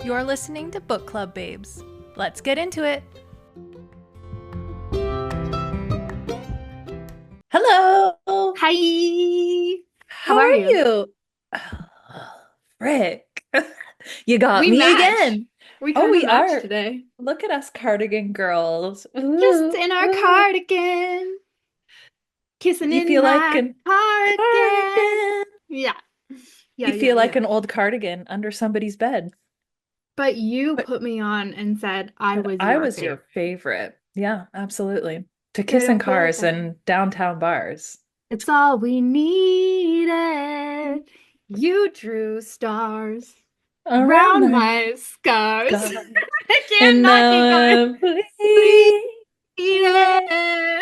You're listening to Book Club Babes. Let's get into it. Hello. Hi. How How are are you? you? Frick. You got We me match. again. We Oh, kind of we match are. today. Look at us cardigan girls. Just Ooh, in our ooh. cardigan, kissing You in feel like my an cardigan. cardigan. Yeah. Yeah, You yeah, feel like yeah. an old cardigan under somebody's bed. But you But put me on and said I but was I your was your favorite. favorite. Yeah, absolutely. To kiss in Favorite, cars favorite. and downtown bars. It's all we needed. You drew stars Around round my my scars. God. I And cannot keep going. now I'm Bleeding. bleeding.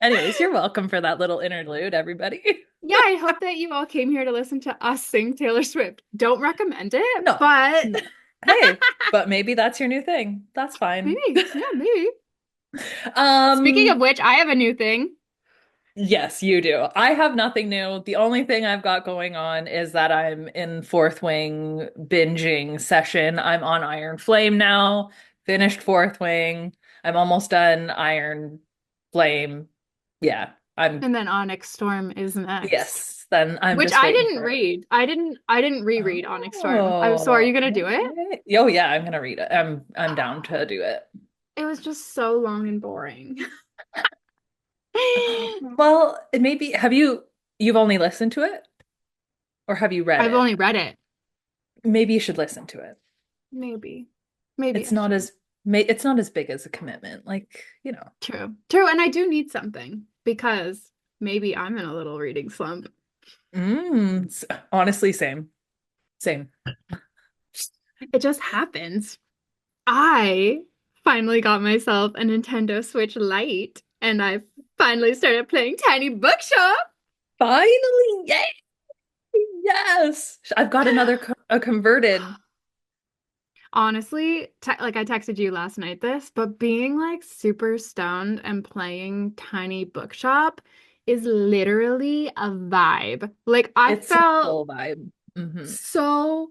Anyways, you're welcome for that little interlude, everybody. Yeah, I hope that you all came here to listen to us sing Taylor Swift. Don't recommend it, No, but no. Hey, but maybe that's your new thing. That's fine. maybe, yeah, maybe. Speaking of Um, which, I have a new thing. yes, you do. I have nothing new. The only thing I've got going on is that I'm in Fourth Wing binging session. I'm on Iron Flame now, finished Fourth Wing. I'm almost done Iron Flame. Yeah, I'm, And then Onyx Storm is next, yes, then I'm which just I waiting didn't for it. read. I didn't reread Onyx Storm. So are Oh, you gonna do it? okay. Oh yeah, I'm gonna read it. I'm down to do it. It was just so long and boring. Well, maybe you've only listened to it or have you read I've it? only read it. Maybe you should listen to it. Maybe. Maybe It's I not should. as it's not as big as a commitment. Like. True. True. And I do need something because maybe I'm in a little reading slump. Honestly, same. Same. It just happens. I finally got myself a Nintendo Switch Lite and I finally started playing Tiny Bookshop. Finally, yay! Yes. I've got a converted. Honestly, like I texted you last night this, but being like super stoned and playing Tiny Bookshop is literally a vibe. Like I It's a felt full vibe. so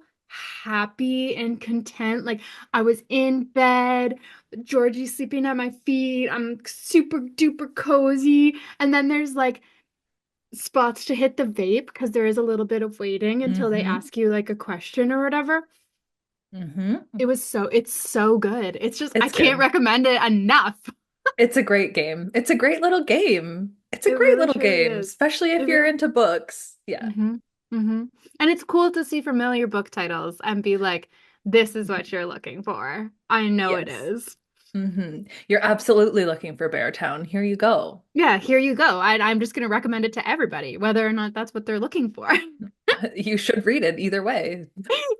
happy and content. Like I was in bed, Georgie's sleeping at my feet. I'm super duper cozy. And then there's like spots to hit the vape because there is a little bit of waiting until they Mm-hmm. ask you like a question or whatever. Mm-hmm. It's so good. It's just I It's can't good. recommend it enough. It's a great game. It's a great little game. It's a It great really little truly game, is. especially It if you're really into books. Yeah. hmm hmm And it's cool to see familiar book titles and be like, this is what you're looking for. I know it Yes. is. You're absolutely looking for Beartown. Here you go. Yeah, here you go. I'm just going to recommend it to everybody, whether or not that's what they're looking for. You should read it either way.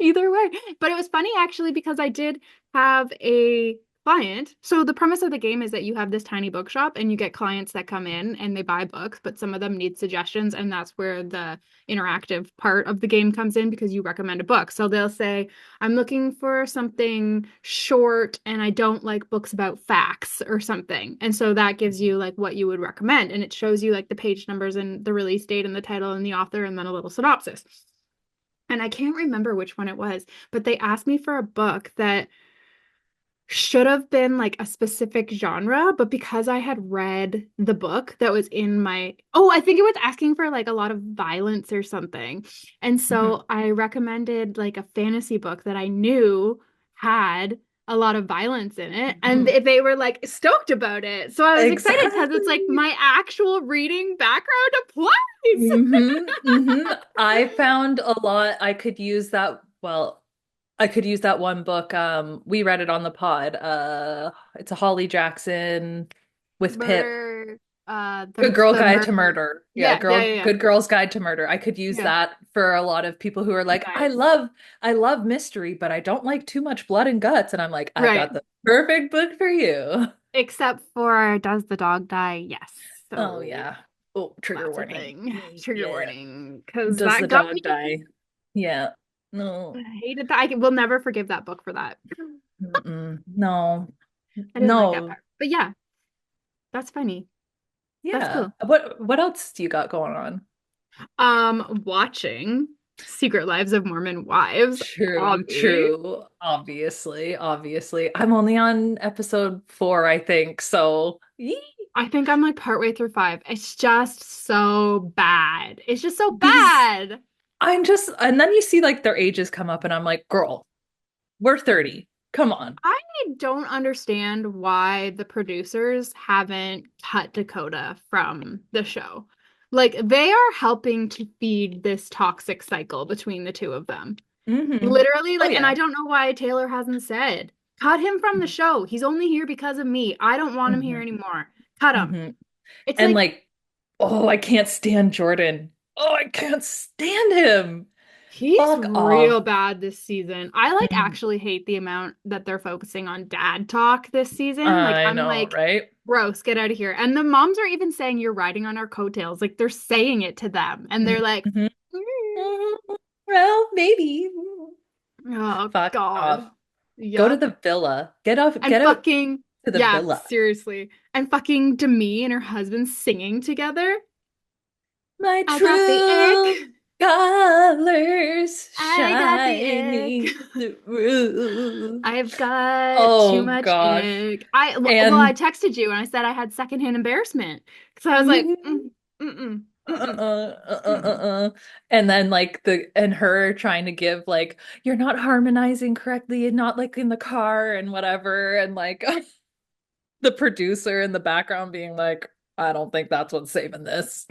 Either way. But it was funny actually because I did have a client. So the premise of the game is that you have this tiny bookshop and you get clients that come in and they buy books, but some of them need suggestions, and that's where the interactive part of the game comes in because you recommend a book. So they'll say, "I'm looking for something short and I don't like books about facts or something." And so that gives you like what you would recommend, and it shows you like the page numbers and the release date and the title and the author and then a little synopsis. And I can't remember which one it was, but they asked me for a book that should have been like a specific genre, but because I had read the book that was in my, oh, I think it was asking for like a lot of violence or something. And Mhm. so I recommended like a fantasy book that I knew had a lot of violence in it. And Mhm. they were like stoked about it. So I was excited because it's like Exactly. my actual reading background applies. I found a lot I could use that. Well, I could use that one book. We read it on the pod. It's a Holly Jackson with Pip. Murder, Good Girl the Guide to murder. Murder. Yeah, Yeah, yeah, yeah, yeah. Good Girl's Guide to Murder. I could use Yeah. that for a lot of people who are like, Nice. I love mystery, but I don't like too much blood and guts. And I'm like, I've Right. got the perfect book for you. Except for does the dog die? Yes. Oh So yeah. Oh, trigger that's a warning. thing. Trigger Yeah. warning. Because Does that the got me. dog die? Yeah. I No. hated that. I will never forgive that book for that. Mm-mm. No. I didn't like that No. part. But yeah, that's funny. That's Yeah. cool. What else do you got going on? Watching. Secret Lives of Mormon Wives, True, obvi. true. Obviously, obviously. I'm only on episode 4, I think. So, yee. I think I'm like partway through 5. It's just so bad. It's just so These, bad. and then you see like their ages come up, and I'm like, girl, we're 30. Come on. I don't understand why the producers haven't cut Dakota from the show. Like, they are helping to feed this toxic cycle between the two of them. Literally, Oh, like, and I yeah. don't know why Taylor hasn't said, cut him from the show. He's only here because of me. I don't want him here hmm anymore. Cut him. hmm It's And like, like, oh, I can't stand Jordan. Oh, I can't stand him. he's Fuck real off. bad this season. I like Mhm. actually hate the amount that they're focusing on dad talk this season. Like, I I'm know, like, right? gross, get out of here. And the moms are even saying you're riding on our coattails. Like, they're saying it to them. And they're like, Mhm. "Mm." Mhm. Well, maybe. Oh Fuck off. God. Go to Yuck. the villa. Get off, And get out fucking, to the yeah, villa. seriously. And fucking Demi and her husband singing together. My I got the true ick. colors I got the ick. shining through. I've got too Oh much gosh. ick. I And texted you and I said I had secondhand embarrassment. So I was like, mhm. mm-mm, mm-mm, Uh-uh, mm-mm. And then like her trying to give like you're not harmonizing correctly and not like in the car and whatever and like the producer in the background being like, I don't think that's what's saving this.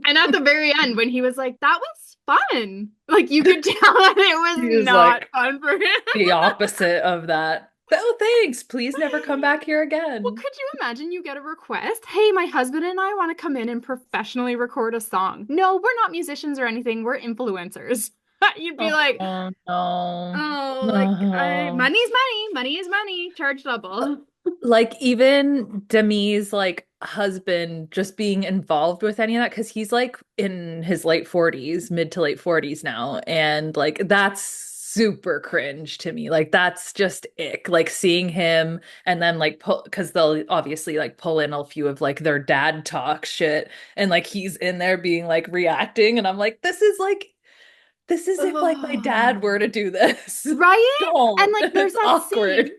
And at the very end, when he was like, that was fun. Like you could tell that it He was was not like fun for him. the opposite of that. Oh, thanks. Please never come back here Well, again. could you imagine you get a request? Hey, my husband and I want to come in and professionally record a song. No, we're not musicians or anything. We're influencers. You'd be like, Oh no. oh, like No. money's money. Money is money. Charge double. Like even Demi's like husband just being involved with any of that because he's like in his late 40s, mid to late 40s now. And like that's super cringe to me. Like that's just ick. Like seeing him and then like pull because they'll obviously like pull in a few of like their dad talk shit and like he's in there being like reacting and I'm like, this is if like my dad were to do this. Right? And Don't. like It's awkward.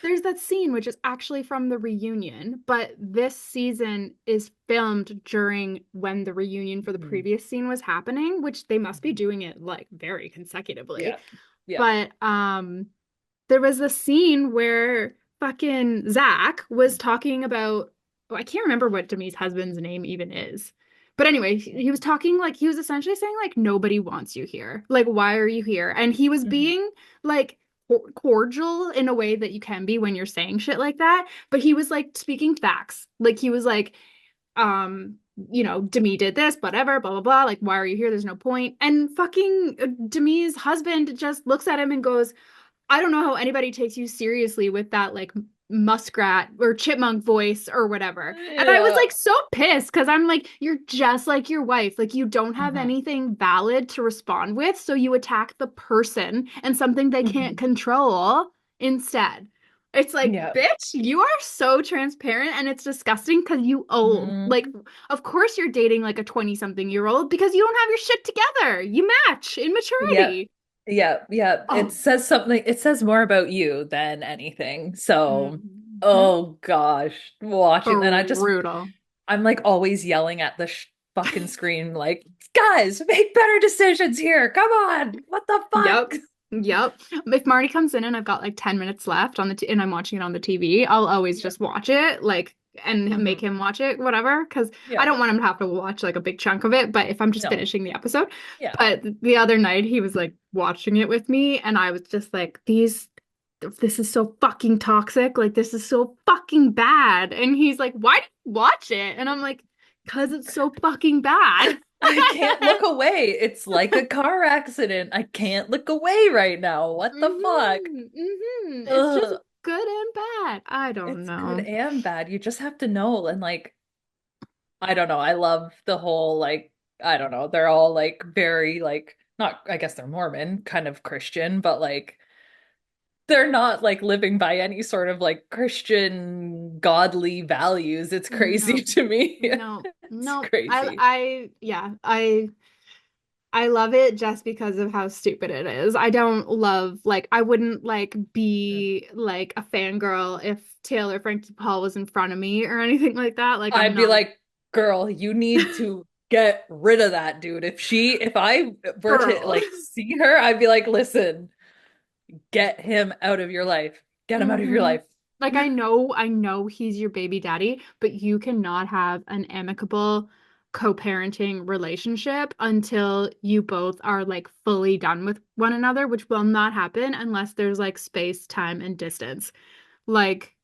there's that scene which is actually from the reunion, but this season is filmed during when the reunion for the Mhm. previous scene was happening, which they must be Mhm. doing it like very Yeah. consecutively. Yeah. But there was a scene where fucking Zach was talking about, oh, I can't remember what Demi's husband's name even is. But anyway, he was talking like he was essentially saying like nobody wants you here. Like why are you here? And he was Mhm. being like cordial in a way that you can be when you're saying shit like that, but he was like speaking facts. Like he was like Demi did this, whatever, blah blah blah. Like why are you here? There's no point. And fucking Demi's husband just looks at him and goes, I don't know how anybody takes you seriously with that like muskrat or chipmunk voice or whatever. And I was Yeah. like so pissed because I'm like, you're just like your wife. Like you don't have Mhm. anything valid to respond with, so you attack the person and something they can't Mhm. control instead. It's like, Yeah. bitch, you are so transparent and it's disgusting because you old. Like, Mhm. of course you're dating like a 20 something year old because you don't have your shit together. You match in Yeah. maturity. Yeah. Yeah. It Oh. says something, it says more about you than anything. So, Mhm. oh gosh, watching and Brutal. I'm like always yelling at the fucking screen, like, guys, make better decisions here. Come on. What the Yep. fuck? Yep. If Marty comes in and I've got like 10 minutes left on the t and I'm watching it on the TV, I'll always Yeah. just watch it, like, and make Mhm. him watch it, whatever, because I Yeah. don't want him to have to watch like a big chunk of it, but if I'm just No. finishing the episode. Yeah. But the other night he was like watching it with me and I was just like, this is so fucking toxic. Like, this is so fucking bad. And he's like, why do you watch it? And I'm like, because it's so fucking bad. I can't look away. It's like a car accident. I can't look away right now. What the fuck? It's just Ugh. good and bad. I don't It's good know. and bad. You just have to know. And like, I don't know. I love the whole like, I don't know. They're all like very like not I guess they're Mormon, kind of Christian, but like they're not like living by any sort of like Christian godly values. It's crazy No, to me. no, It's no. crazy. Yeah, I I love it just because of how stupid it is. I don't love like I wouldn't like be like a fangirl if Taylor Frankie Paul was in front of me or anything like that. Like I'm I'd be not like, girl, you need to get rid of that dude. If I were to girl. like see her, I'd be like, listen, get him out of your life. Get him out of your hmm life. Like I know he's your baby daddy, but you cannot have an amicable co-parenting relationship until you both are like fully done with one another, which will not happen unless there's like space, time, and distance. Like,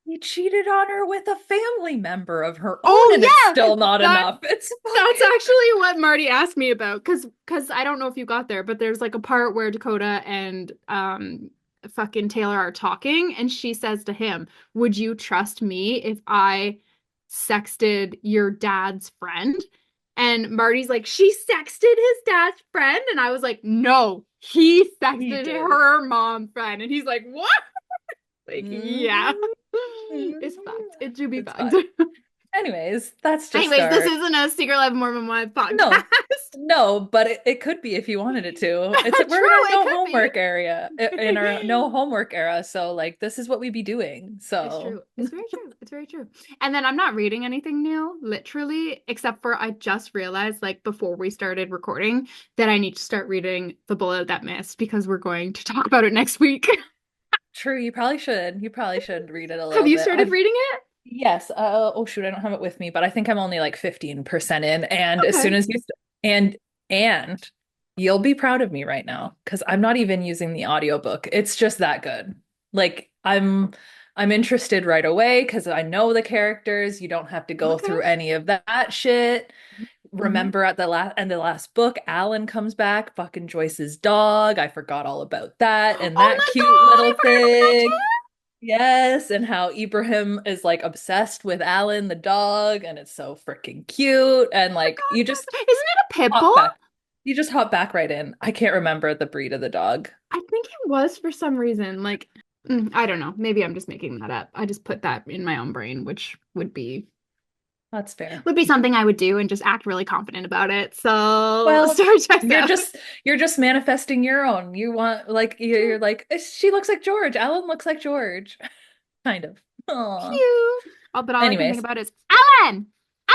He cheated on her with a family member of her own, oh and it's yeah, still not that enough. It's that's fucking actually what Marty asked me about because I don't know if you got there, but there's like a part where Dakota and fucking Taylor are talking and she says to him, "Would you trust me if I sexted your dad's friend?" And Marty's like, "She sexted his dad's friend?" And I was like, "No, he he sexted did. her mom friend." And he's like, "What?" Like, yeah. Mhm. It's fucked. It should be It's fucked. fine. Anyways, that's just Anyways, this our isn't a Secret Life of Mormon Wives podcast. no, no, but it could be if you wanted it to. We're in True, our it no could be. homework area, in our no homework era. So like this is what we be doing. It's So true. It's very true. It's very true. And then I'm not reading anything new, literally, except for I just realized, like, before we started recording, that I need to start reading The Bullet That Missed because we're going to talk about it next week. true, you probably should. You probably should read it a Have little you bit. started I've reading it? Yes. Oh shoot, I don't have it with me, but I think I'm only like 15% in. And as soon Okay. as you and and you'll be proud of me right now because I'm not even using the audiobook. It's just that good. Like I'm interested right away because I know the characters. You don't have to go Okay. through any of that shit. hmm Remember at the last end of the last book, Alan comes back, fucking Joyce's dog. I forgot all about that and Oh that my cute God, I little forgot about that thing. too. Yes, and how Ibrahim is like obsessed with Alan the dog, and it's so freaking cute. And I like forgot you about just that. Isn't it a pit hop bull? back. You just hop back right in. I can't remember the breed of the dog. I think it was for some reason. Like, I don't know. Maybe I'm just making that up. I just put that in my own brain, which That's fair. would be something I would do and just act really confident about it. So Well, story checks you're out. just you're just manifesting your own. You want like you're True. like she looks like George. Alan looks like George. Kind of. Aw. Pew. Oh, but all I can think Anyways, about is Alan!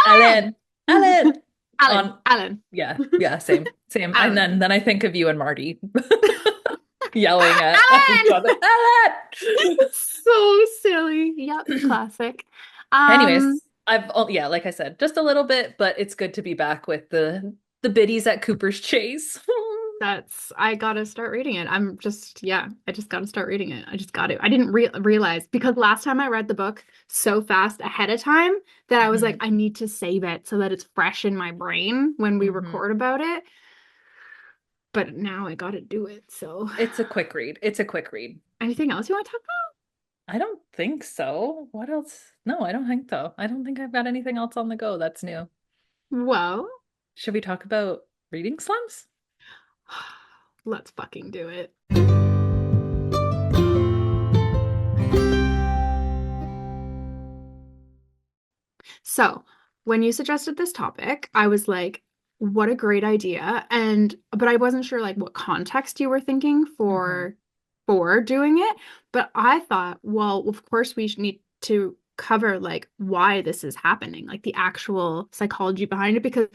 Alan! Alan. Alan. Alan. On Alan. yeah, yeah, same. Same. And Alan. then I think of you and Marty. Yelling at each Alan! other. Ellen! So silly. Yep, classic. Um, Anyways, I've oh, yeah, like I said, just a little bit, but it's good to be back with the biddies at Cooper's Chase. that's I gotta start reading it. I just gotta start reading it. I just got to. I didn't realize because last time I read the book so fast ahead of time that I was like, Mhm. I need to save it so that it's fresh in my brain when we Mhm. record about it. But now I gotta do it. So, It's a quick read. It's a quick read. anything else you want to talk I don't think so. What else? No, I don't think so. I don't think I've got anything else on the go that's new. about? Well, Should we talk about reading slumps? let's fucking do it. So, when you suggested this topic, I was like, what a great idea. But I wasn't sure like what context you were thinking Hmm. for doing it. But I thought, well, of course we need to cover like why this is happening, like the actual psychology behind it, because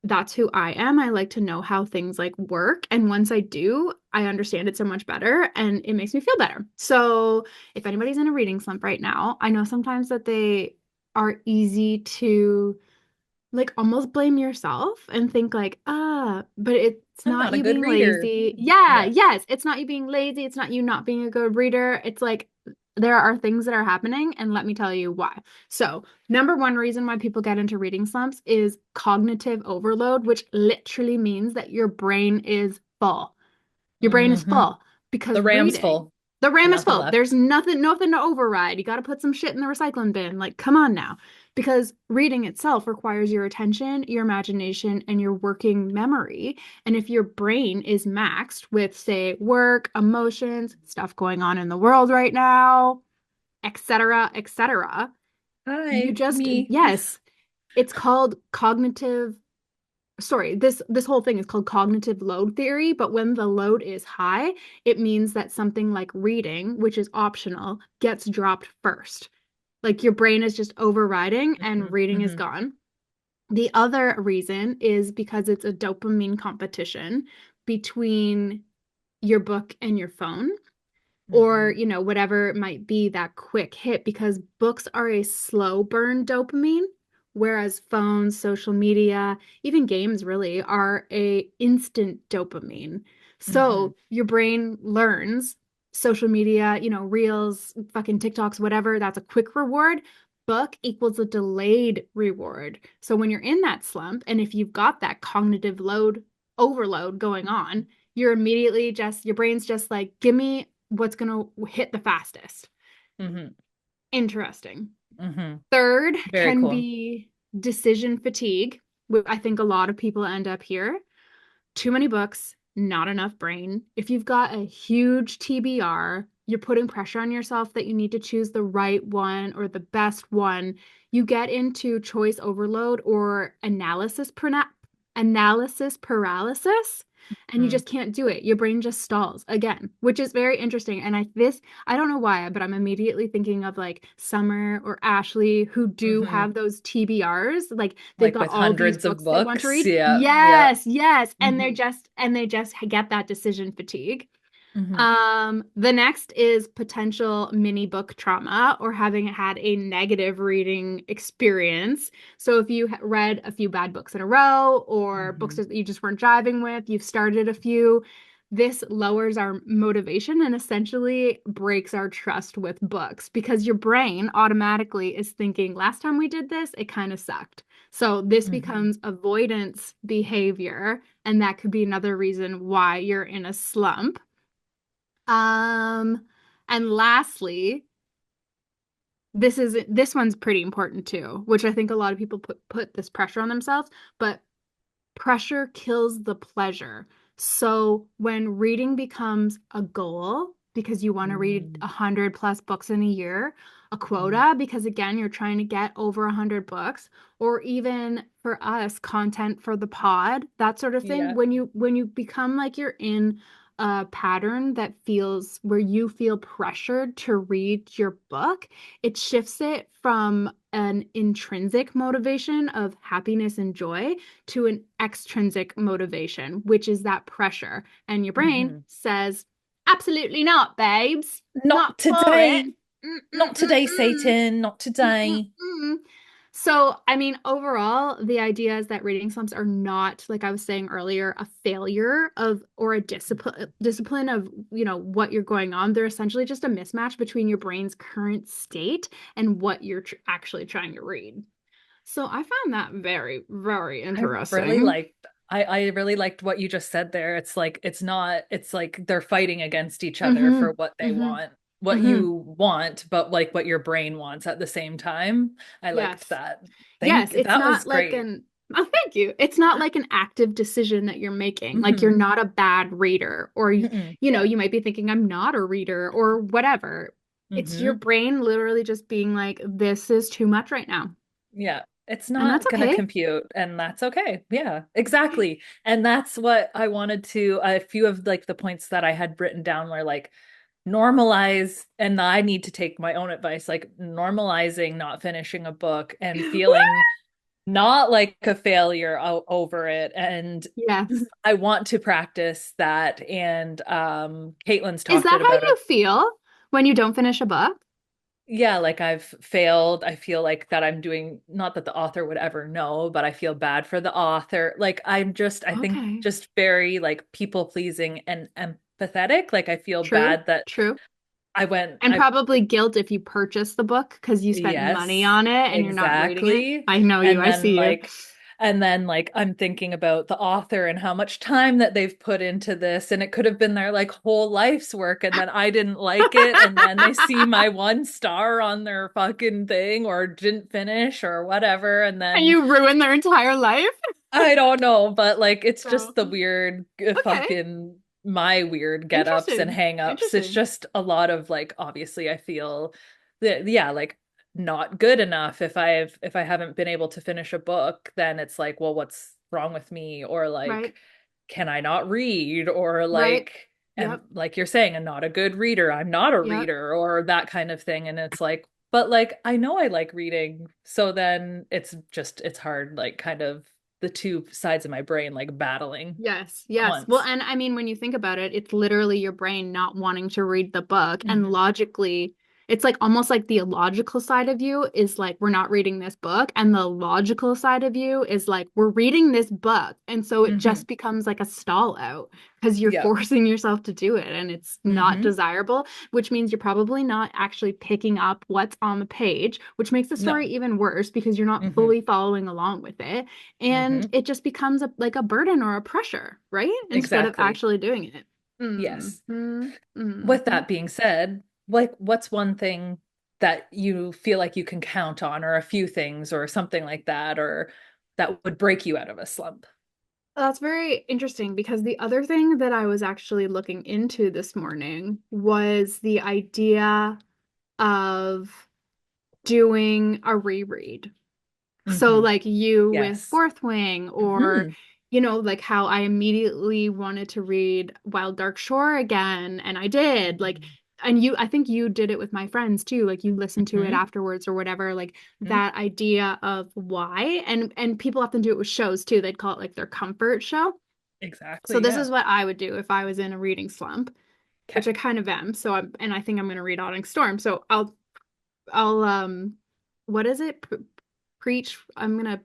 that's who I am. I like to know how things like work. And once I do, I understand it so much better and it makes me feel better. So if anybody's in a reading slump right now, I know sometimes that they are easy to like almost blame yourself and think like, but it's I'm not not a you good being reader. lazy. Yeah, Yeah. yes, it's not you being lazy. It's not you not being a good reader. It's like there are things that are happening, and let me tell you why. So, number one reason why people get into reading slumps is cognitive overload, which literally means that your brain is full. Your brain is Hmm. full because The Ram's reading, full. the RAM is Nothing full. left. There's nothing to override. You got to put some shit in the recycling bin. Like, come on now. Because reading itself requires your attention, your imagination, and your working memory. And if your brain is maxed with, say, work, emotions, stuff going on in the world right now, etc., you Hi, just, me. yes, it's called cognitive sorry, this whole thing is called cognitive load theory, but when the load is high, it means that something like reading, which is optional, gets dropped first. Like your brain is just overriding and Hmm. reading is Hmm. gone. The other reason is because it's a dopamine competition between your book and your phone, or Hmm. whatever it might be, that quick hit, because books are a slow burn dopamine, whereas phones, social media, even games really are a instant dopamine. Hmm. So your brain learns social media, reels, fucking TikToks, whatever, that's a quick reward. Book equals a delayed reward. So when you're in that slump, and if you've got that cognitive load overload going on, you're immediately just, your brain's just like, give me what's going to hit the fastest. Hmm. Interesting. Hmm. Third Very can cool. be decision fatigue. I think a lot of people end up here. Too many books, not enough brain. If you've got a huge TBR, you're putting pressure on yourself that you need to choose the right one or the best one. You get into choice overload or analysis paralysis, and you Hmm. just can't do it. Your brain just stalls again, which is very interesting. And I don't know why, but I'm immediately thinking of like Summer or Ashley who do Hmm. have those TBRs. Like they've Like got with all these hundreds of books they want to books. read. Yeah. Yeah. Yes, yes. And Hmm. they just get that decision fatigue. Hmm. The next is potential mini book trauma or having had a negative reading experience. So if you read a few bad books in a row or books Hmm. that you just weren't jiving with, you've started a few, this lowers our motivation and essentially breaks our trust with books because your brain automatically is thinking, last time we did this, it kind of sucked. So this Hmm. becomes avoidance behavior, and that could be another reason why you're in a slump. Um, and lastly, this one's pretty important too, which I think a lot of people put this pressure on themselves, but pressure kills the pleasure. So when reading becomes a goal because you want to read Hmm. 100+ books in a year, a Hmm. quota because again you're trying to get over 100 books, or even for us content for the pod, that sort of thing. Yeah. When you become like you're in a pattern that feels where you feel pressured to read your book, it shifts it from an intrinsic motivation of happiness and joy to an extrinsic motivation, which is that pressure. And your brain Hmm. says, absolutely not, babes. Not Not for it. today. Not today, Mm-mm-mm-mm. Satan. Not today. Mm-mm-mm. So, I mean, overall, the idea is that reading slumps are not, like I was saying earlier, a failure of or a discipline of, what you're going on. They're essentially just a mismatch between your brain's current state and what you're actually trying to read. So I found that very, very I really interesting. liked I really liked what you just said there. It's like it's not it's like they're fighting against each other Mm-hmm. for what they Mm-hmm. want, what Mm-hmm. you want, but like what your brain wants at the same time. I liked Yes. that. Yes, Think it's that was not like great. an, oh, thank you. It's not like an active decision that you're making. Like you're Hmm. not a bad reader, or Mm-mm. Yeah. you might be thinking I'm not a reader or whatever. It's your Hmm. brain literally just being like, this is too much right now. Yeah. It's And that's not gonna okay. compute, and that's okay. Yeah, exactly. And that's what I wanted to, a few of like the points that I had written down were like normalize, and I need to take my own advice, like normalizing not finishing a book and feeling not like a failure over it. And Yes. I want to practice that. And Caitlin's Is talked that it how about you it. feel when you don't finish a book? Yeah, like I've failed. I feel like that I'm doing, not that the author would ever know, but I feel bad for the author. Like I'm just, I think Okay. just very like people pleasing and empathetic. Like I feel True. bad that True. And I probably guilt if you purchase the book because you spent money yes, on it and you're not reading it. exactly. I know you. And I then see you. like I'm thinking about the author and how much time that they've put into this, and it could have been their like whole life's work, and then I didn't like it, and then they see my 1 star on their fucking thing or didn't finish or whatever, and And then you ruin their entire life. I don't know, but like it's So, just the weird okay. fucking my weird get-ups and Interesting. hang-ups. It's Interesting. just a lot of like obviously I feel that yeah, like not good enough if I haven't been able to finish a book, then it's like, well, wrong with me? Or Right. like, can I not read? Or Right. like, am Yep. like you're saying, I'm not a good reader. I'm not a Yep. reader, or that kind of thing. And it's like, but like, I know I like reading. So then it's hard, like, kind of the two sides of my brain, like, battling Yes, at yes. Well, once. and I mean, when you think about it, it's literally your brain not wanting to read the book. And Hmm. logically, it's like almost like the illogical side of you is like, we're not reading this book. And the logical side of you is like, we're reading this book. And so it Hmm. just becomes like a stall out because you're Yeah. forcing yourself to do it and it's not Hmm. desirable, which means you're probably not actually picking up what's on the page, which makes the story No. even worse because you're not Hmm. fully following along with it. And Hmm. it just becomes like a burden or a pressure, right? Instead of Exactly. actually doing it. Yes. Mm-hmm. With Mm-hmm. that being said, like, what's one thing that you feel like you can count on, or a few things, or something like that, or that would break you out of a slump? That's very interesting because the other thing that I was actually looking into this morning was the idea of doing a reread. So Hmm. like you with Yes. Fourth Wing or Hmm. like how I immediately wanted to read Wild Dark Shore again and I did like and I think you did it with my friends too like you listened to it Hmm. afterwards or whatever like Hmm. that idea of why and people often do it with shows too they'd call it like their comfort show. So Exactly. this Yeah. is what I would do if I was in a reading slump, Okay. which I kind of am. So I think I'm going to read Autumn Storm. So I'll what is it? Preach. I'm gonna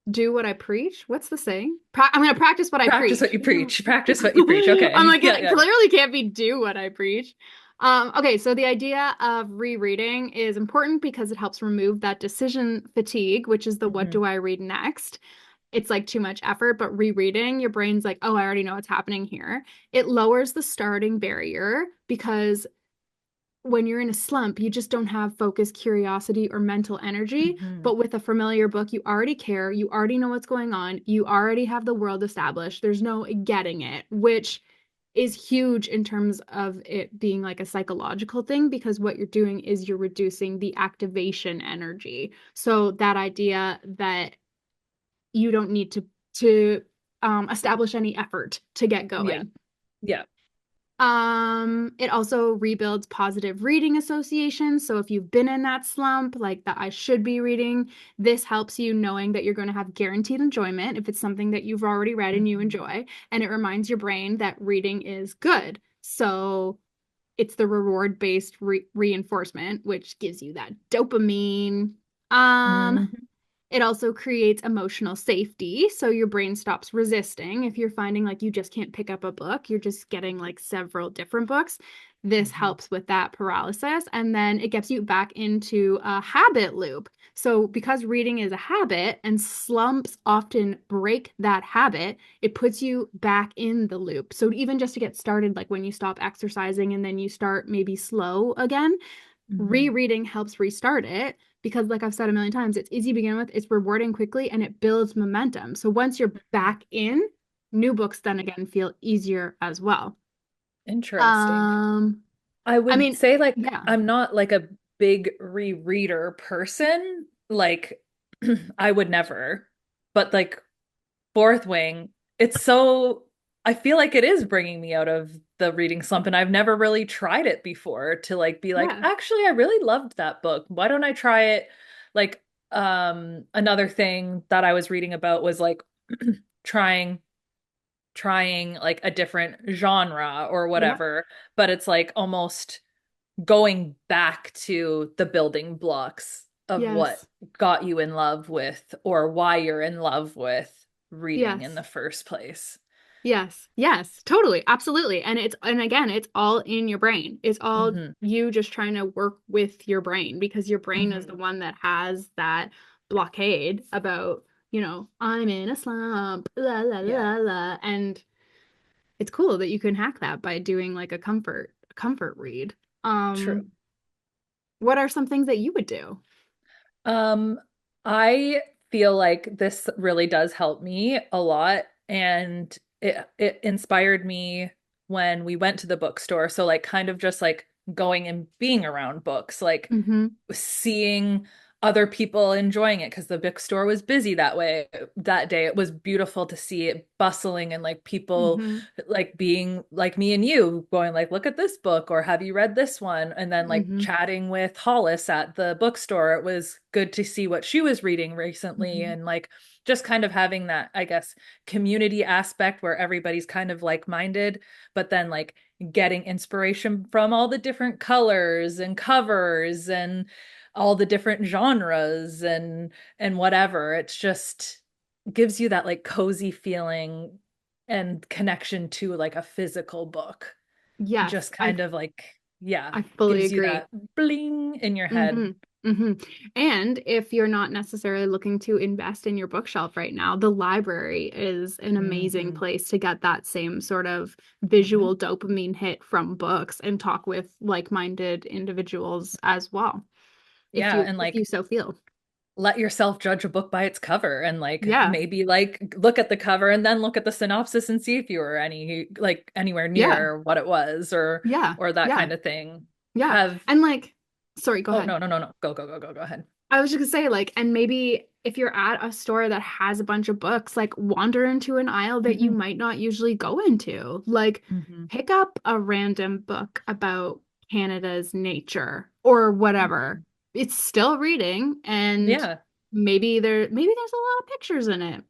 do what I preach. What's the saying? I'm gonna practice what I Practice what preach. you preach. Practice what you preach. I'm Okay. like, Yeah. it Yeah. clearly can't be do what I preach. Okay, so the idea of rereading is important because it helps remove that decision fatigue, which is the what Hmm. do I read next? It's like too much effort, but rereading, your brain's like, oh, I already know what's happening here. It lowers the starting barrier because when you're in a slump, you just don't have focus, curiosity, or mental energy. Hmm. But with a familiar book, you already care, you already know what's going on, you already have the world established. There's no getting it, which is huge in terms of it being like a psychological thing because what you're doing is you're reducing the activation energy. So that idea that you don't need to establish any effort to get Yeah. going. Yeah. It also rebuilds positive reading associations. So if you've been in that slump, like that I should be reading, this helps you knowing that you're going to have guaranteed enjoyment if it's something that you've already read and you Hmm. enjoy. And it reminds your brain that reading is good. So it's the reward-based reinforcement, which gives you that dopamine. Um, Hmm. it also creates emotional safety. So your brain stops resisting. If you're finding like you just can't pick up a book, you're just getting like several different books. This Hmm. helps with that paralysis. And then it gets you back into a habit loop. So because reading is a habit and slumps often break that habit, it puts you back in the loop. So even just to get started, like when you stop exercising and then you start maybe slow again, Hmm. rereading helps restart it because like I've said a million times, it's easy to begin with, it's rewarding quickly and it builds momentum. So once you're back in, new books then again feel easier as well. Interesting. Um, I I would mean, say, like, yeah. I'm not like a big rereader person. Like, I would never. But like, Fourth Wing, it's so, I feel like it is bringing me out of the reading slump, and I've never really tried it before to like be like, Yeah. actually, I really loved that book. Why don't I try it? Like, another thing that I was reading about was like trying like a different genre or Yeah. whatever, but it's like almost going back to the building blocks of what Yes. got you in love with, or why you're in love with reading in Yes. the first place. Yes. Yes. Totally. Absolutely. And again, it's all in your brain. It's all Hmm. you just trying to work with your brain because your brain is the Hmm. one that has that blockade about, I'm in a slump, la la Yeah, la la. And it's cool that you can hack that by doing like a comfort read. true. Um, what are some things that you would do? Um, I feel like this really does help me a lot, and it inspired me when we went to the bookstore. So like kind of just like going and being around books, like Mm-hmm. seeing other people enjoying it because the bookstore was busy that day. It was beautiful to see it bustling and like people Mm-hmm. like being like me and you going like, look at this book or have you read this one? And then like Mm-hmm. chatting with Hollis at the bookstore. It was good to see what she was reading recently Mm-hmm. and like just kind of having that, I guess, community aspect where everybody's kind of like-minded, but then like getting inspiration from all the different colors and covers and all the different genres and whatever. It's just gives you that like cozy feeling and connection to like a physical book. Yes, Just kind of like, yeah, I fully gives you agree. that bling in your head. Mm-hmm. Mm-hmm. And if you're not necessarily looking to invest in your bookshelf right now, the library is an amazing Hmm. place to get that same sort of Hmm. visual dopamine hit from books and talk with like-minded individuals as well, Yeah, and if you like so feel. let yourself judge a book by its cover and like Yeah. maybe like look at the cover and then look at the synopsis and see if you were any like anywhere Yeah. near what it was Yeah. or that Yeah. kind of thing. Yeah. Have And like, sorry, go oh ahead. no. Go ahead. I was just gonna say, like, and maybe if you're at a store that has a bunch of books, like, wander into an aisle that you Hmm. might not usually go into. Like, Hmm. pick up a random book about Canada's nature or whatever. Hmm. It's still reading, and Yeah, maybe there's a lot of pictures in it.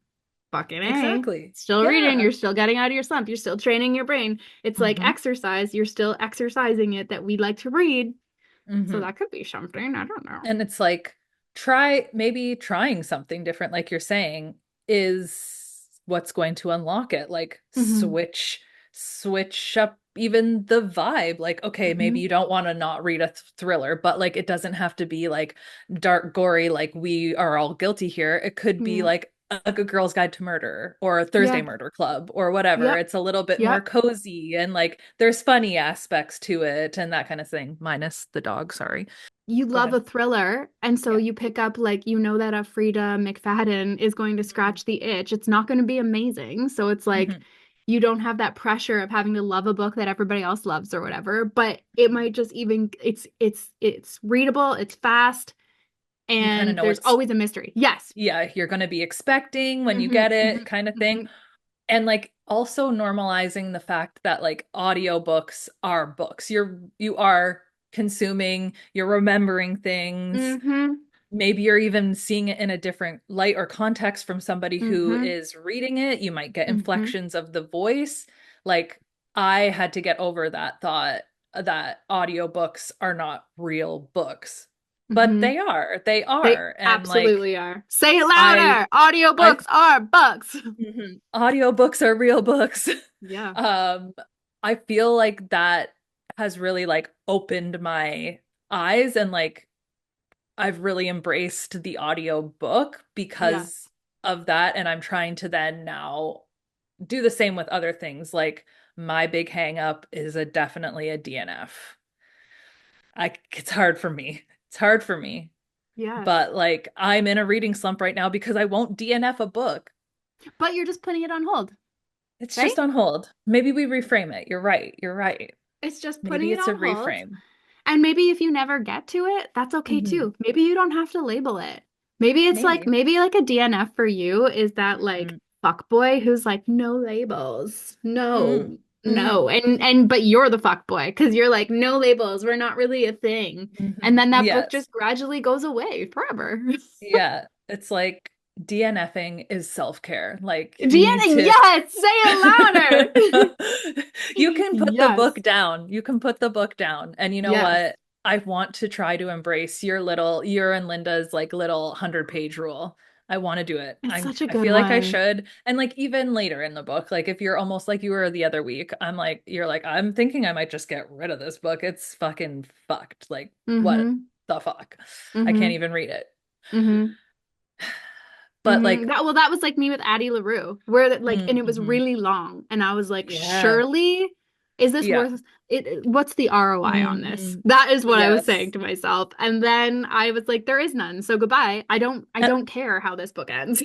Fucking A. exactly. Still reading, Yeah. you're still getting out of your slump, you're still training your brain. It's like Hmm. exercise, you're still exercising it that we like to read. So Hmm. that could be something. I don't know. And it's like maybe trying something different, like you're saying, is what's going to unlock it. Like Hmm. switch up even the vibe. Like, okay, maybe Hmm. you don't want to not read a thriller, but like it doesn't have to be like dark, gory, like we are all guilty here. It could be Yeah. like a Good Girl's Guide to Murder or a Thursday Yeah. Murder Club or whatever. Yep. It's a little bit more Yep. cozy and like there's funny aspects to it and that kind of thing, minus the dog, sorry. You Go love ahead. a thriller, and so Yeah. you pick up like you know that a Frida McFadden is going to Mm. scratch the itch. It's not going to be amazing. So it's like Mhm. you don't have that pressure of having to love a book that everybody else loves or whatever, but it might just even it's readable, it's fast, You kind of and know there's what's, always a mystery. Yes. yeah, you're going to be expecting when you Hmm. get Hmm. it, kind of thing. Hmm. And like also normalizing the fact that like audiobooks are books. You are consuming, you're remembering things. Hmm. Maybe you're even seeing it in a different light or context from somebody who Hmm. is reading it. You might get Hmm. inflections of the voice. Like I had to get over that thought that audiobooks are not real books. But Hmm. they are. They They are. And like absolutely are. Say it I louder. I Audiobooks are books. audiobooks are real books. Yeah. Um, I feel like that has really like opened my eyes and like I've really embraced the audio book because Yes. of that. And I'm trying to then now do the same with other things. Like my big hang up is definitely a DNF. It's hard for me. It's hard for me. Yes. But like I'm in a reading slump right now because I won't DNF a book. But you're just putting it on hold, It's right? just on hold. Maybe we reframe it. You're right. You're right. It's just putting Maybe it it's a on hold. reframe. And maybe if you never get to it, that's okay Hmm. too. Maybe you don't have to label it. Maybe. Maybe like a DNF for you is that like Mm. fuckboy who's like no labels. Mm. No. Mm. No. And but you're the fuckboy because you're like no labels. We're not really a thing. And Hmm. then that book Yes. just gradually goes away forever. Yeah. It's like DNFing is self-care. Like you need Deanna, to yes, say it louder. you can put the Yes. book down. You can put the book down. And you know Yes. what? I want to try to embrace your and Linda's like little 100-page rule. I want to do it. It's such a I good feel like I one. should. And like even later in the book, like if you're almost like you were the other week, you're like, I'm thinking I might just get rid of this book. It's fucking fucked. Like what Mm-hmm. the fuck? I can't Mm-hmm. even read it. Mm-hmm. But like, That was like me with Addie LaRue, where like and it was mhm. really long, and I was like, Yeah. surely is this Yeah. worth it? What's the ROI on this? Hmm. That is what I was saying Yes. to myself, and then I was like, there is none, so goodbye. I Uh, don't care how this book ends.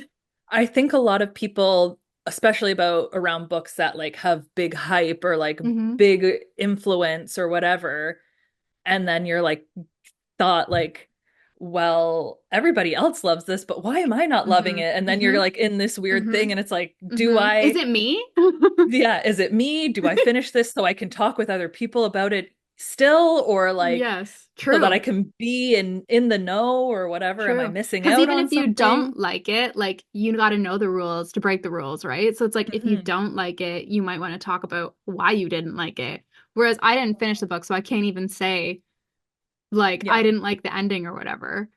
I think a lot of people, especially about around books that like have big hype or like Hmm. big influence or whatever, and then you're like thought like, well, everybody else loves this, but why am I not loving Mm-hmm. it? And then you're Mm-hmm. like in this weird Mm-hmm. thing, and it's like, do Mm-hmm. Is I, it me? yeah, is it me? Do I finish this so I can talk with other people about it still, or like Yes, so that I true. can be in the know or whatever? Am I True. missing Because out even on if you don't something? like it, like you got to know the rules to break the rules, right? So it's like if you Hmm. don't like it, you might want to talk about why you didn't like it. Whereas I didn't finish the book, so I can't even say like I Yeah. didn't like the ending or whatever.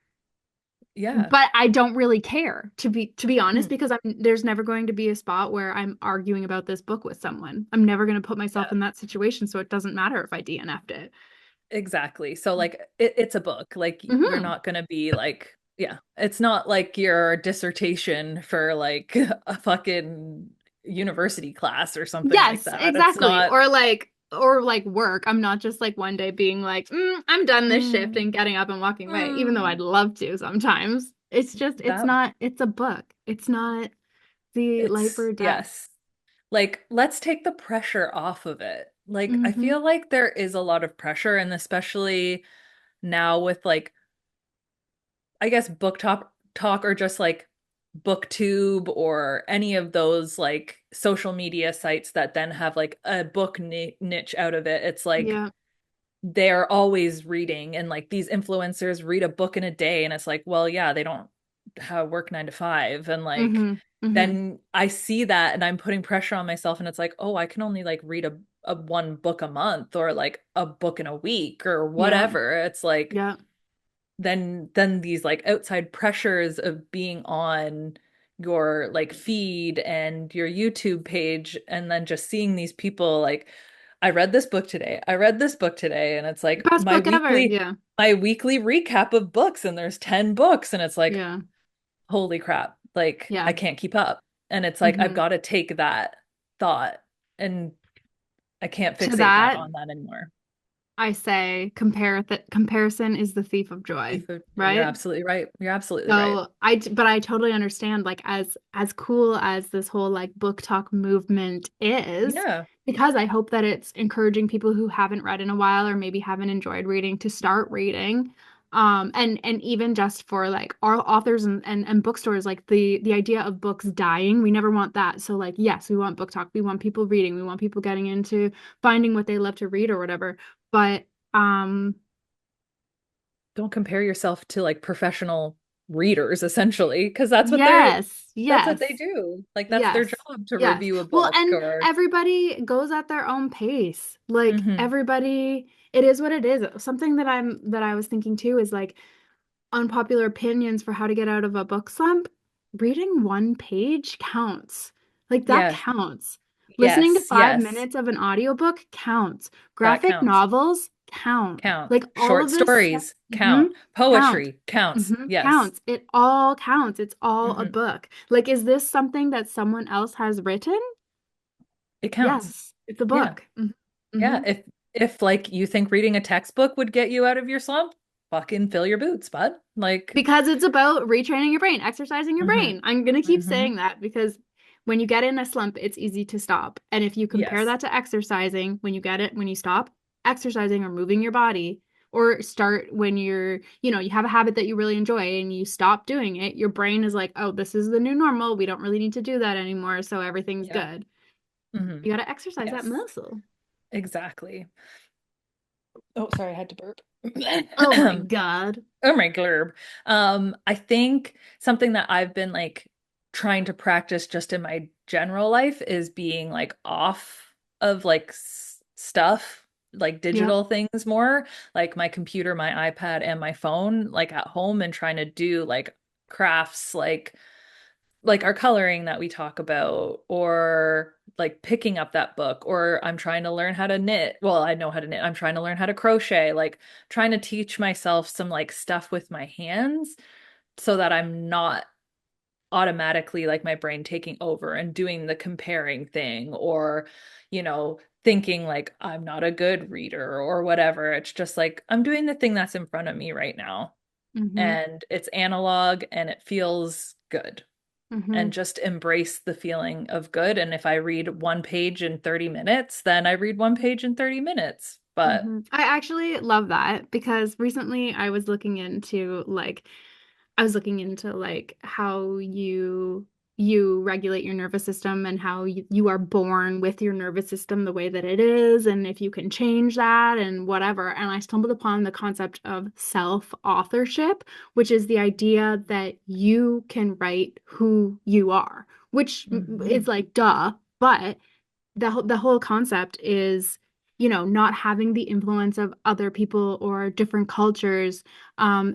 Yeah. But I don't really care to be honest Mhm. because there's never going to be a spot where I'm arguing about this book with someone. I'm never going to put myself Yeah. in that situation, so it doesn't matter if I DNF'd it. Exactly. So like it's a book. Like you're Hmm. not gonna be like, yeah, it's not like your dissertation for like a fucking university class or something like Yes, that. It's exactly. not, Or like work. I'm not just like one day being like, I'm done this shift mm, and getting up and walking away, even though mm, I'd love to sometimes. It's just it's that not it's a book. It's not the life it's or death. yes. Like let's take the pressure off of it. Like I Hmm. feel like there is a lot of pressure, and especially now with like I guess book talk or just like booktube or any of those like social media sites that then have like a book niche out of it. It's like Yeah. they're always reading, and like these influencers read a book in a day, and it's like, well, yeah, they don't have work 9 to 5, and like Hmm. Hmm. then I see that and I'm putting pressure on myself, and it's like, oh, I can only like read a one book a month or like a book in a week or Yeah. whatever. It's like Yeah. then these like outside pressures of being on your like feed and your YouTube page, and then just seeing these people like, I read this book today. I read this book today, and it's like Best book ever. Yeah. my weekly recap of books, and there's 10 books, and it's like, Yeah. holy crap. Like I Yeah. can't keep up. And it's like I've Hmm. got to take that thought, and I can't To fixate that that, on that anymore. I say compare that comparison is the thief of joy, You're right? absolutely right. You're absolutely right. But I totally understand, like, as cool as this whole like book talk movement is, Yeah. because I hope that it's encouraging people who haven't read in a while or maybe haven't enjoyed reading to start reading. And even just for like our authors and bookstores, like the idea of books dying, we never want that. So like, yes, we want book talk, we want people reading, we want people getting into finding what they love to read or whatever. But um Don't compare yourself to like professional readers essentially, because yes, that's what they yes. do. Like that's their Yes. job to Yes. review a Well, book and or everybody goes at their own pace. Like hmm everybody, it is what it is. Something that I was thinking too is like unpopular opinions for how to get out of a book slump. Reading one page counts. Like that yeah, counts. Listening to yes, 5 minutes yes, of an audiobook counts. that Graphic counts. novels count. Count. Like all Short of this stuff. stories Mhm. count. Count. Poetry counts. Yes. Counts. It all counts. It's all a Hmm. book. Like, is this something that someone else has written? It counts. Yes, it's a Yeah. book. Yeah. Hmm. If like you think reading a textbook would get you out of your slump, fucking fill your boots, bud. Like, Because it's about retraining your brain, exercising your hmm brain. I'm gonna keep hmm saying that because when you get in a slump, it's easy to stop. And if you compare yes. that to exercising, when you stop exercising or moving your body, or start when you have a habit that you really enjoy and you stop doing it, your brain is like, oh, this is the new normal. We don't really need to do that anymore, so everything's Yeah. good. hmm You got to exercise that Yes. muscle. Exactly. Oh, sorry, I had to burp. Oh my God. Oh my glurb. I think something that I've been like trying to practice just in my general life is being like off of like stuff, like Yeah. digital things more, like my computer, my iPad, and my phone, like at home, and trying to do like crafts, like our coloring that we talk about, or like picking up that book, or I'm trying to learn how to knit. Well, I know how to knit. I'm trying to learn how to crochet, like trying to teach myself some like stuff with my hands so that I'm not automatically like my brain taking over and doing the comparing thing, or thinking like I'm not a good reader or whatever. It's just like I'm doing the thing that's in front of me right now, Hmm. and it's analog and it feels good, and Hmm. just embrace the feeling of good. And if I read one page in 30 minutes, then I read one page in 30 minutes. But I actually love that because recently I was looking into like how you regulate your nervous system and how you are born with your nervous system the way that it is and if you can change that and whatever. And I stumbled upon the concept of self-authorship, which is the idea that you can write who you are, which is Mhm. like duh, but the whole concept is, not having the influence of other people or different cultures,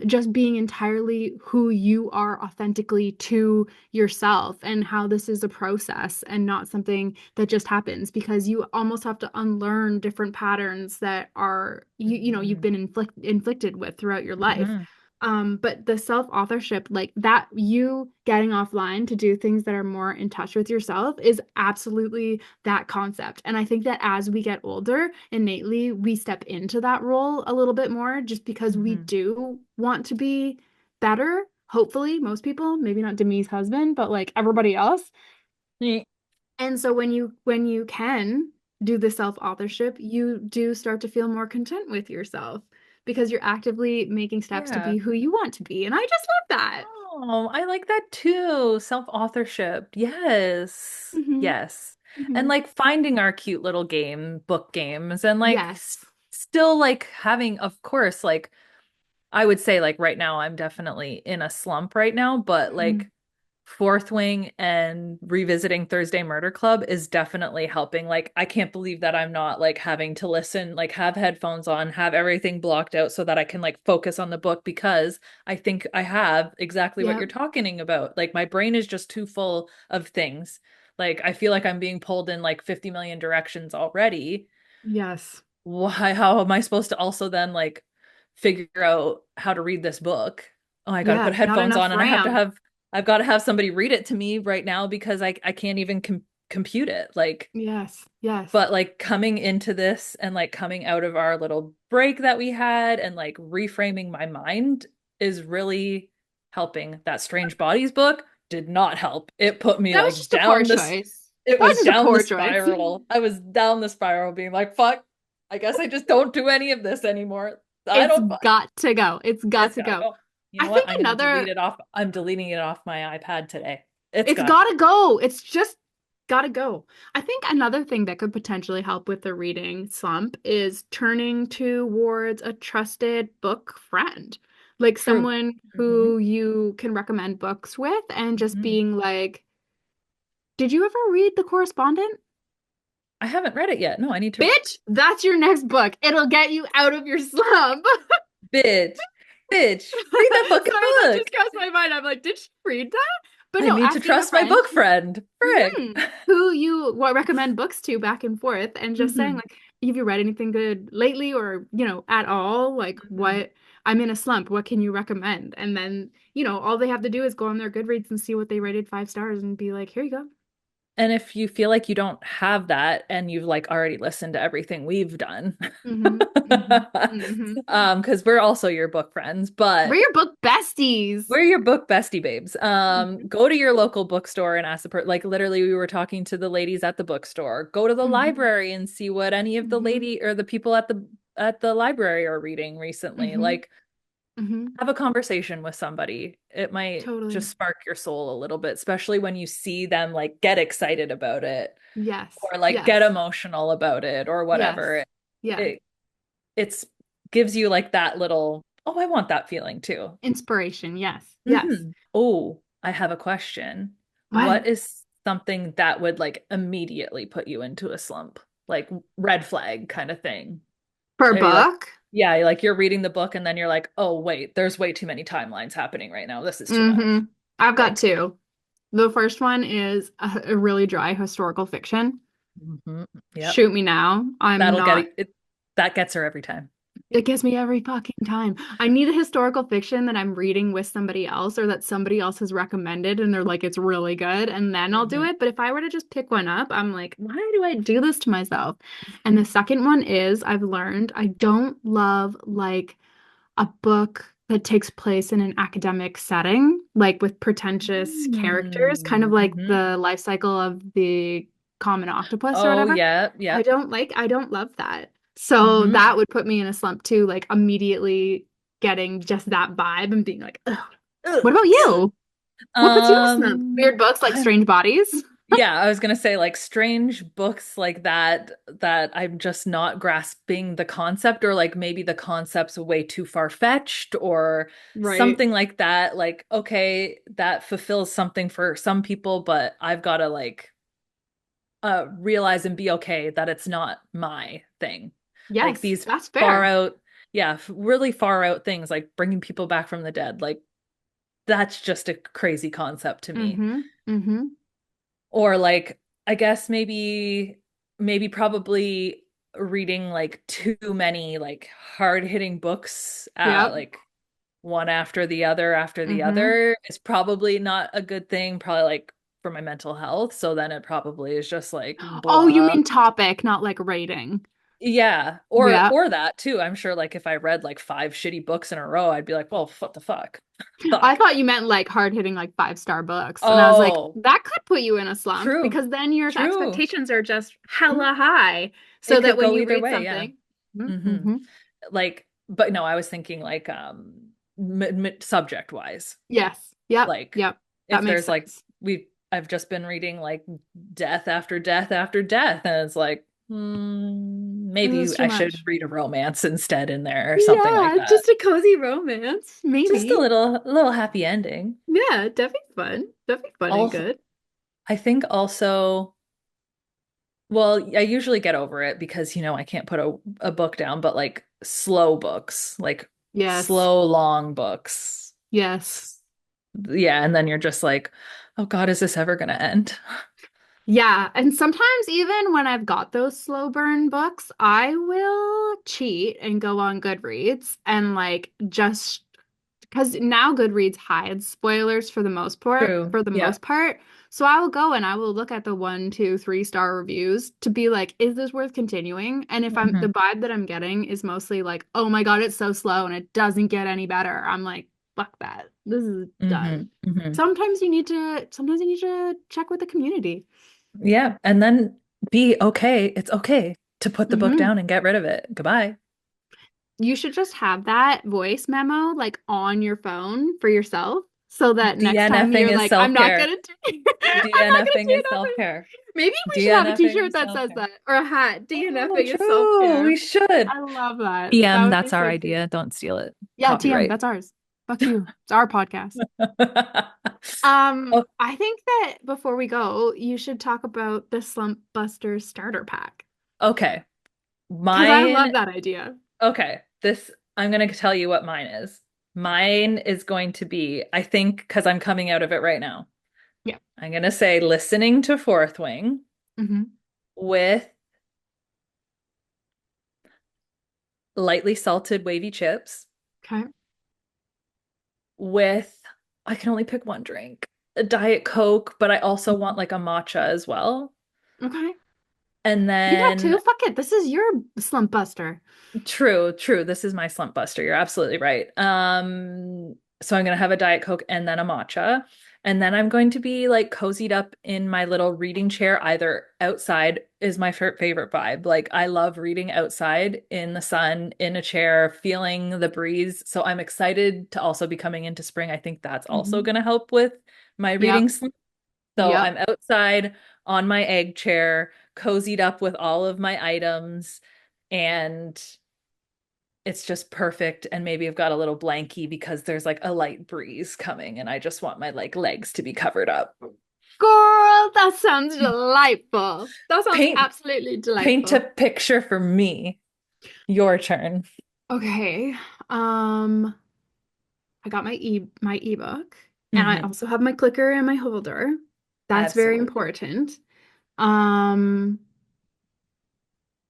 just being entirely who you are authentically to yourself, and how this is a process and not something that just happens because you almost have to unlearn different patterns that are you've Mhm. been inflicted with throughout your life. Mhm. But the self-authorship, like that, you getting offline to do things that are more in touch with yourself is absolutely that concept. And I think that as we get older, innately, we step into that role a little bit more just because we Mhm. do want to be better. Hopefully, most people, maybe not Demi's husband, but like everybody else. Ye- And so when you can do the self-authorship, you do start to feel more content with yourself because you're actively making steps to Yeah. be who you want to be. And I just love that. Oh, I like that too. Self-authorship. Yes. Hmm. Yes. And Hmm. like finding our cute little book games, and like Yes. still like having, of course, like I would say like right now I'm definitely in a slump right now, but Hmm. like Fourth Wing and revisiting Thursday Murder Club is definitely helping. Like, I can't believe that I'm not like having to listen, like have headphones on, have everything blocked out so that I can like focus on the book because I think I have exactly what you're Yep. talking about. Like, my brain is just too full of things. Like, I feel like I'm being pulled in like 50 million directions already. Yes. How am I supposed to also then like figure out how to read this book? Oh, I got to put Yeah. Not headphones enough on and RAM. I've got to have somebody read it to me right now because I can't even compute it. Like, Yes. Yes. but like coming into this and like coming out of our little break that we had and like reframing my mind is really helping. That Strange Bodies book did not help. It put me That was like just a poor down this, choice. it That was was just a down the poor choice. spiral. I was down the spiral being like, fuck, I guess I just don't do any of this anymore. I It's don't, got to go. It's got it's to gotta go. go. You I know what? think I'm gonna delete another it off. I'm deleting it off my iPad today. It's It's got to gotta go. It's just gotta go. I think another thing that could potentially help with the reading slump is turning towards a trusted book friend, like true. someone Hmm. who you can recommend books with, and just Hmm. being like, "Did you ever read The Correspondent?" I haven't read it yet. No, I need to. Bitch, that's your next book. It'll get you out of your slump. Bitch, bitch, read that fucking Sorry, that just book. crossed my mind. I'm like, did she read that? But I no, need to asking a trust my friend book friend. Frick. who you recommend books to back and forth, and just saying Hmm. like, have you read anything good lately, or at all? Like, Hmm. what I'm in a slump. What can you recommend? And then all they have to do is go on their Goodreads and see what they rated 5 stars and be like, here you go. And if you feel like you don't have that and you've like already listened to everything we've done, Hmm. Hmm. Hmm. because we're also your book friends, We're but your book besties. we're your book bestie babes. Hmm. Go to your local bookstore and ask the like literally we were talking to the ladies at the bookstore. Go to the Hmm. library and see what any of the Hmm. lady or the people at the library are reading recently. Hmm. Like Hmm. have a conversation with somebody. It might just Totally. spark your soul a little bit, especially when you see them like get excited about it Yes. or like get Yes. emotional about it or whatever. Yes. Yeah. It it's gives you like that little, oh, I want that feeling too. Inspiration. Yes. Yes. Hmm. Oh, I have a question. What? What is something that would like immediately put you into a slump? Like red flag kind of thing. For a Are you like, book? yeah, like you're reading the book and then you're like, oh, wait, there's way too many timelines happening right now. This is too Hmm. much. I've got Like, two. The first one is a really dry historical fiction. mhm, yep, Shoot me now. I'm that'll get not. it. That gets her every time. It gets me every fucking time. I need a historical fiction that I'm reading with somebody else or that somebody else has recommended and they're like, it's really good. And then I'll do Hmm. it. But if I were to just pick one up, I'm like, why do I do this to myself? And the second one is I've learned I don't love like a book that takes place in an academic setting, like with pretentious characters, kind of like Mm-hmm. the life cycle of the common octopus or Oh, whatever. yeah, yeah. I don't love that. So Hmm. that would put me in a slump too, like immediately getting just that vibe and being like, ugh. Ugh, What about ugh. you? What puts you in a slump? Weird books like I'm Strange Bodies? Yeah, I was gonna say like strange books like that I'm just not grasping the concept, or like maybe the concept's way too far-fetched or Right. something like that. Like, okay, that fulfills something for some people, but I've got to like realize and be okay that it's not my thing. Like Yes, these that's far fair. out, yeah, really far out things like bringing people back from the dead. Like that's just a crazy concept to me. Mm-hmm. Mm-hmm. Or like I guess maybe probably reading like too many like hard-hitting books Yep. like one after the Mm-hmm. other is probably not a good thing, probably like for my mental health. So then it probably is just like Oh, you blah. mean topic, not like rating. Yeah. Or Yeah. or that too. I'm sure like if I read like five shitty books in a row, I'd be like, well, what the fuck? I Fuck. thought you meant like hard hitting, like 5-star books. And I was like, Oh, that could put you in a slump true. because then your True. expectations are just Mhm. hella high. So It that could when go you either read way, yeah. something, mm-hmm, Hmm. mm-hmm. Like, but no, I was thinking like subject wise. Yes. Yep. Like Yep. That if makes there's like sense. I've just been reading like death after death after death, and it's like This is maybe too I should much. read a romance instead in there or something like Yeah, that. just a cozy romance, Just maybe. a little happy ending. Yeah, that'd be fun. That'd be fun and Also, good. I think also, well, I usually get over it because I can't put a book down, but like slow books, like Yes. slow long books. Yes. Yeah, and then you're just like, oh God, is this ever gonna end? Yeah, and sometimes even when I've got those slow burn books, I will cheat and go on Goodreads and like just because now Goodreads hides spoilers for the most part, True. for the Yeah. most part. So I will go and I will look at the 1, 2, 3 star reviews to be like, is this worth continuing? And if I'm the Hmm. vibe that I'm getting is mostly like, oh my God, it's so slow and it doesn't get any better. I'm like, fuck that. This is Hmm. done. Hmm. Sometimes you need to check with the community. Yeah. And then be okay. It's okay to put the book Hmm. down and get rid of it. Goodbye. You should just have that voice memo like on your phone for yourself so that next time DNFing you're is like, I'm not self-care. gonna do I'm not gonna DNFing is DNF. self-care. Maybe we should have a DNFing t-shirt is that says self-care. that or a hat. Oh, DNFing is true. self-care. We should. I love that. That TM, would be that's our so cute. idea. Don't steal it. Yeah, TM, Copyright. that's ours. Fuck you. It's our podcast. Oh, I think that before we go, you should talk about the Slump Buster starter pack okay. because I love Mine, that idea. okay. I'm going to tell you what mine is. Mine is going to be, I think, because I'm coming out of it right now. Yeah. I'm going to say listening to Fourth Wing Hmm. with lightly salted wavy chips Okay. with, I can only pick one drink, a Diet Coke, but I also want like a matcha as well. Okay. And Do that then too. Fuck it. This is your Slump Buster. true, true. This is my slump buster. You're absolutely right. So I'm gonna have a Diet Coke and then a matcha. And then I'm going to be like cozied up in my little reading chair. Either outside is my favorite vibe. Like I love reading outside in the sun, in a chair, feeling the breeze. So I'm excited to also be coming into spring. I think that's also Hmm. gonna help with my reading Yep. slump. So Yep. I'm outside on my egg chair, cozied up with all of my items, and it's just perfect. And maybe I've got a little blankie because there's like a light breeze coming and I just want my like legs to be covered up. Girl, that sounds delightful. That sounds Paint absolutely paint a delightful. picture for me. Your turn. Okay. Um, I got my ebook and I Hmm. also have my clicker and my holder. That's very Absolutely. important. Um,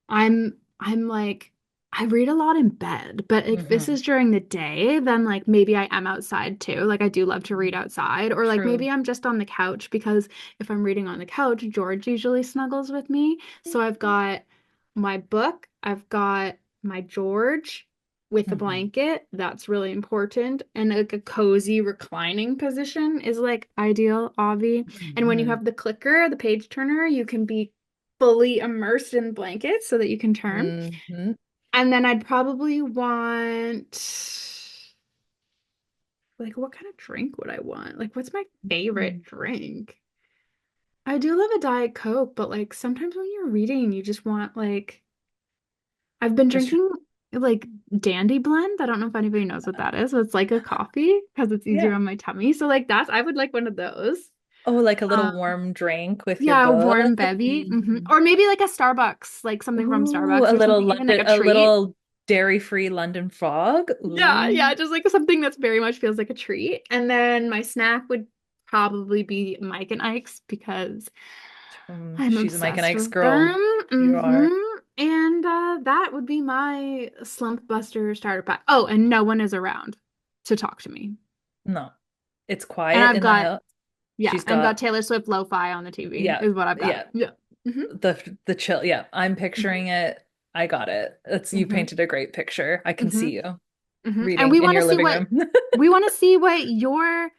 I'm like I read a lot in bed, but if this Hmm. is during the day, then like maybe I am outside too. Like I do love to read outside, or like True. maybe I'm just on the couch because if I'm reading on the couch, George usually snuggles with me. So I've got my book, I've got my George with a Hmm. blanket. That's really important. And like a cozy reclining position is like ideal, Avi. And when you Hmm. have the clicker, the page turner, you can be fully immersed in blankets so that you can turn. Hmm. And then I'd probably want, like, what kind of drink would I want? Like, what's my favorite drink? I do love a Diet Coke, but like sometimes when you're reading, you just want like I've been What's your, drinking like Dandy Blend. I don't know if anybody knows what that is. It's like a coffee because it's easier yeah. on my tummy. So like that's I would like one of those. Oh, like a little Um, warm drink with your yeah, a book. warm bevy. Mhm. Or maybe like a Starbucks, like something from Ooh, Starbucks a or little something, even like London, a a treat. little dairy-free London Fog. Yeah, Ooh. yeah, just like something that's very much feels like a treat. And then my snack would probably be Mike and Ike's because I'm She's a Mike and obsessed Ike's with girl. them. You are. And that would be my Slump Buster starter pack. Oh, and no one is around to talk to me. No. It's And quiet I've in the got, house. yeah, She's and I've got got, Taylor Swift lo-fi on the TV yeah, is what I've got. yeah. Yeah. hmm The chill. Yeah, I'm picturing it. I got it. It's you hmm painted a great picture. I can hmm see you And reading in your living room. we want to see what your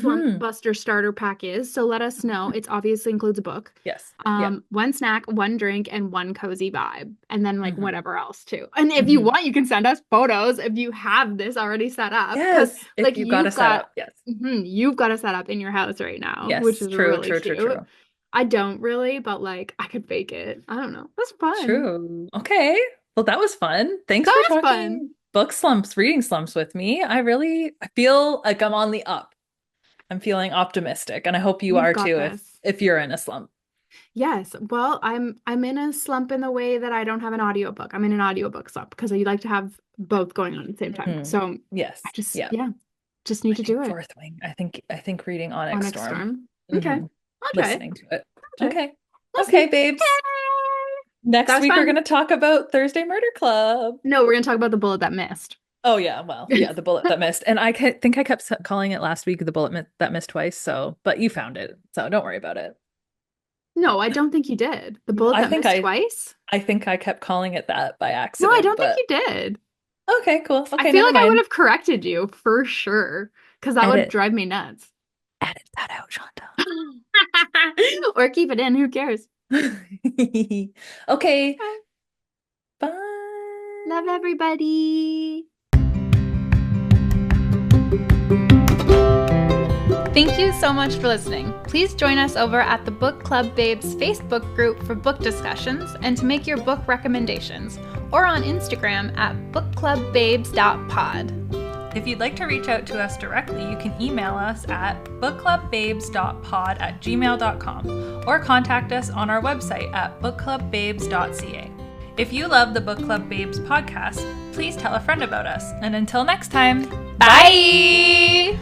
Slump Hmm. Buster starter pack is. So let us know. It obviously includes a book, Yes. Yeah. one snack, one drink, and one cozy vibe, and then like Hmm. whatever else too. And if you Hmm. want, you can send us photos if you have this already set up, because Yes. If like you got a setup. Yes. you've got a setup in your house right now, which Yes. is True. really True. True. cute. True. I don't really, but like I could fake it. I don't know. That's fun. True. Okay. Well, that was fun. Thanks for That was fun. talking book slumps, reading slumps with me. I feel like I'm on the up. I'm feeling optimistic, and I hope you You've are got too this. if you're in a slump. Yes. Well, I'm in a slump in the way that I don't have an audiobook. I'm in an audiobook slump because I like to have both going on at the same time. Hmm. So I Yes. just Yeah. yeah, just need I to think do it. Fourth Wing. I think reading Onyx Onyx Storm. Storm. Okay. Hmm. Okay. Listening to it. Okay. Okay. We'll Okay, see. babes. Okay. That Next was week we're fun. gonna talk about Thursday Murder Club. No, we're gonna talk about the bullet that missed. Oh yeah, well, yeah, the bullet that missed. And think I kept calling it last week the that missed twice, so but you found it. So don't worry about it. No, I don't think you did. The No, bullet that missed twice? I think I kept calling it that by No, I accident, don't think but you did. okay, cool. I Okay, feel never like I would mind. have corrected you for sure, because that would Edit. drive me nuts. Edit that out, Shanta. Or keep it in, who cares? Okay, Love bye. everybody. Thank you so much for listening. Please join us over at the Book Club Babes Facebook group for book discussions and to make your book recommendations, or on Instagram at bookclubbabes.pod. If you'd like to reach out to us directly, you can email us at bookclubbabes.pod@gmail.com or contact us on our website at bookclubbabes.ca. If you love the Book Club Babes podcast, please tell a friend about us. And until next time, bye!